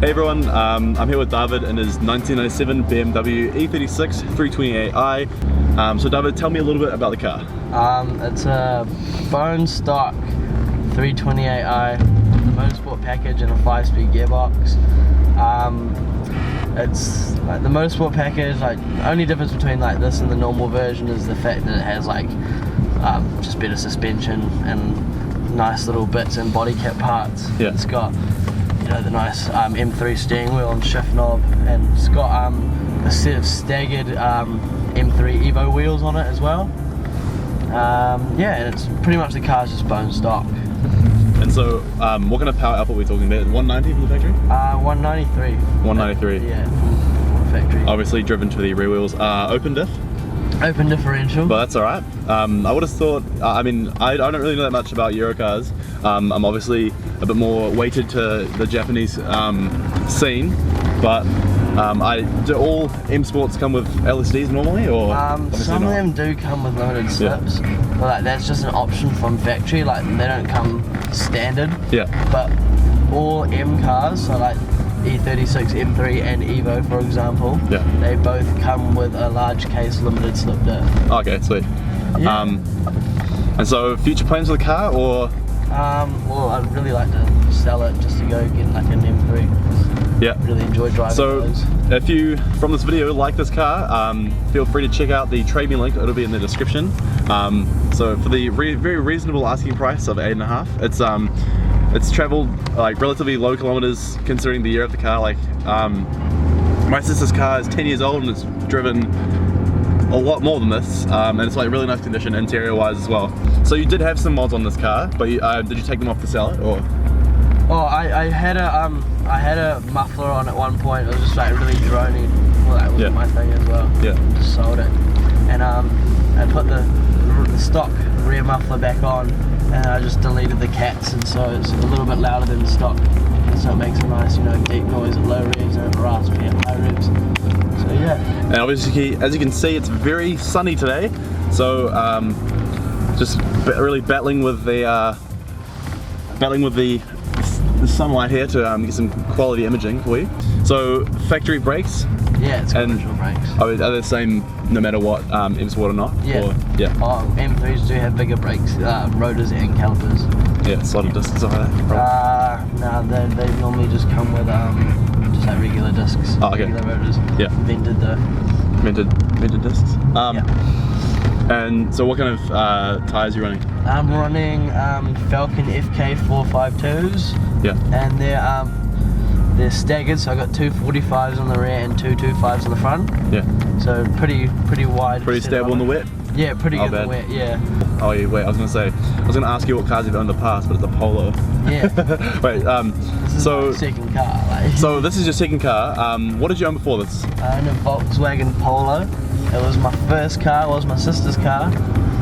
Hey everyone, I'm here with David in his 1997 BMW E36 328i. So David, tell me a little bit about the car. It's a bone stock 328i, the motorsport package and a 5-speed gearbox. It's like the motorsport package, like the only difference between like this and the normal version is the fact that it has like just better suspension and nice little bits and body kit parts. Yeah. It's got, you know, the nice M3 steering wheel and shift knob, and it's got a set of staggered M3 Evo wheels on it as well. Yeah, and it's pretty much the car's just bone stock. And so, what kind of power output are we talking about? 190 from the factory? 193. 193. Yeah, from the factory. Obviously driven to the rear wheels. Open diff? Open differential. But that's alright. I would have thought, I mean, I don't really know that much about Euro cars. I'm obviously a bit more weighted to the Japanese scene, but do all M Sports come with LSDs normally, or? Some of them do come with limited slips, but like, that's just an option from factory, like they don't come standard. Yeah. But all M cars, so like E36, M3 and Evo for example, they both come with a large case limited slip diff. Okay, sweet. Yeah. And so future plans for the car, or? Well, I'd really like to sell it just to go get like an M3. Yeah. Really enjoy driving those. If you, from this video, like this car, feel free to check out the Trade Me link, it'll be in the description. So for the very reasonable asking price of $8.5, it's traveled like relatively low kilometers considering the year of the car. Like my sister's car is 10 years old and it's driven a lot more than this, and it's like really nice condition interior wise as well. So you did have some mods on this car, but did you take them off to sell it, or? Oh, I had a muffler on at one point. It was just like really drony. Well, that was my thing as well. Yeah. Just sold it, and I put the stock rear muffler back on, and I just deleted the cats, and so it's a little bit louder than the stock, and so it makes a nice, you know, deep noise at low revs and raspy at high revs. So yeah. And obviously, as you can see, it's very sunny today, so just really battling with the sunlight here to get some quality imaging for you. So factory brakes? Yeah, it's original brakes. Are they the same no matter what M Sport or not? Yeah. Or, yeah. Oh, M3s do have bigger brakes, rotors and calipers. Yeah, slotted discs and stuff like that? No, they normally just come with just like regular discs. Oh, okay. Regular rotors. Yeah. Vented though. Vented discs? Yeah. And so what kind of tyres are you running? I'm running Falcon FK 452s. Yeah. And they're staggered, so I got two 45s on the rear and two 25s on the front. Yeah. So pretty wide. Pretty stable in the wet? Yeah, pretty good in the wet, yeah. Oh yeah, wait, I was gonna ask you what cars you've owned in the past, but it's a Polo. Yeah. Wait, this is my second car. Like. So this is your second car. What did you own before this? I owned a Volkswagen Polo. It was my first car, it was my sister's car.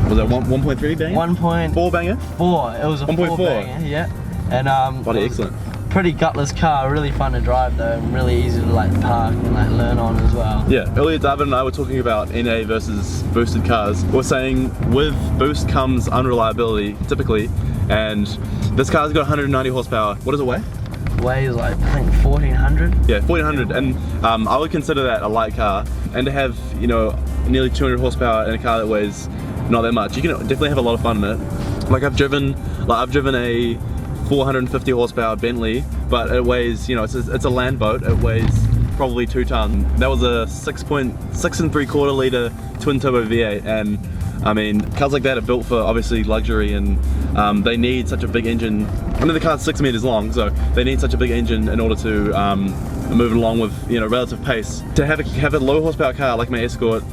Was that 1.3 banger? 1.4 banger? 4. It was a 4 banger, yeah. And bloody excellent. Pretty gutless car, really fun to drive though, and really easy to like park and like learn on as well. Yeah, earlier David and I were talking about NA versus boosted cars. We're saying with boost comes unreliability, typically, and this car's got 190 horsepower. What does it weigh? Weighs like, I think 1400. Yeah, 1400, and I would consider that a light car, and to have, you know, nearly 200 horsepower in a car that weighs not that much, you can definitely have a lot of fun in it. Like I've driven a 450 horsepower Bentley, but it weighs, you know, it's a land boat. It weighs probably 2 tons. That was a 6 3/4 liter twin turbo V8, and I mean, cars like that are built for obviously luxury, and they need such a big engine. I mean, the car's 6 meters long, so they need such a big engine in order to move it along with, you know, relative pace. To have a low horsepower car like my Escort,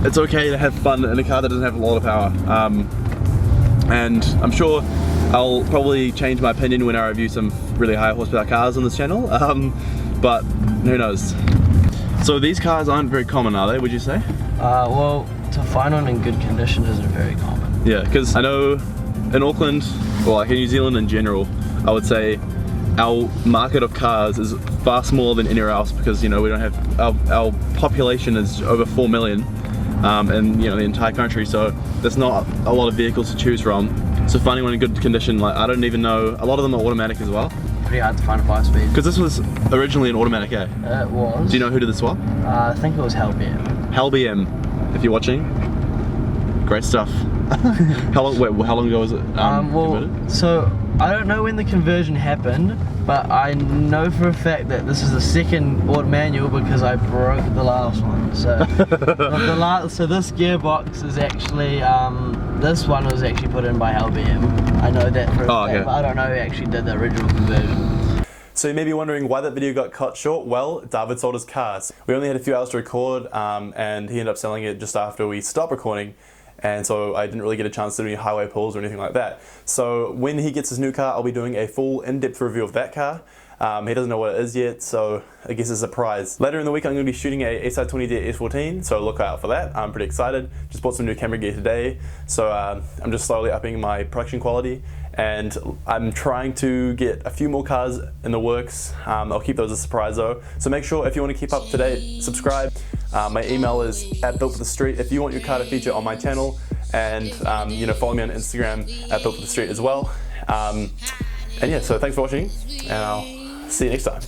it's okay to have fun in a car that doesn't have a lot of power. And I'm sure I'll probably change my opinion when I review some really high horsepower cars on this channel, but who knows. So these cars aren't very common, are they, would you say? Well, to find one in good condition isn't very common. Yeah, because I know in Auckland, or like in New Zealand in general, I would say our market of cars is far smaller than anywhere else, because, you know, we don't have, our population is over 4 million in, you know, the entire country, so there's not a lot of vehicles to choose from. So finding one in good condition, like, I don't even know, a lot of them are automatic as well. pretty hard to find a 5-speed. Because this was originally an automatic, eh? It was. Do you know who did the swap? I think it was BM. BM, if you're watching. Great stuff. How long ago was it? So I don't know when the conversion happened, but I know for a fact that this is the second auto manual because I broke the last one. So so this gearbox is actually this one was actually put in by BM. I know that for a fact, but I don't know who actually did the original conversion. So you may be wondering why that video got cut short. Well, David sold his car. We only had a few hours to record, and he ended up selling it just after we stopped recording. And so I didn't really get a chance to do any highway pulls or anything like that. So when he gets his new car, I'll be doing a full in-depth review of that car. He doesn't know what it is yet, so I guess it's a surprise. Later in the week, I'm going to be shooting a SI20D S14, so look out for that. I'm pretty excited. Just bought some new camera gear today, so I'm just slowly upping my production quality. And I'm trying to get a few more cars in the works. I'll keep those a surprise though. So make sure if you want to keep up to date, subscribe. My email is @builtforthestreet if you want your car to feature on my channel, and follow me on Instagram @builtforthestreet as well. And yeah, so thanks for watching, and I'll see you next time.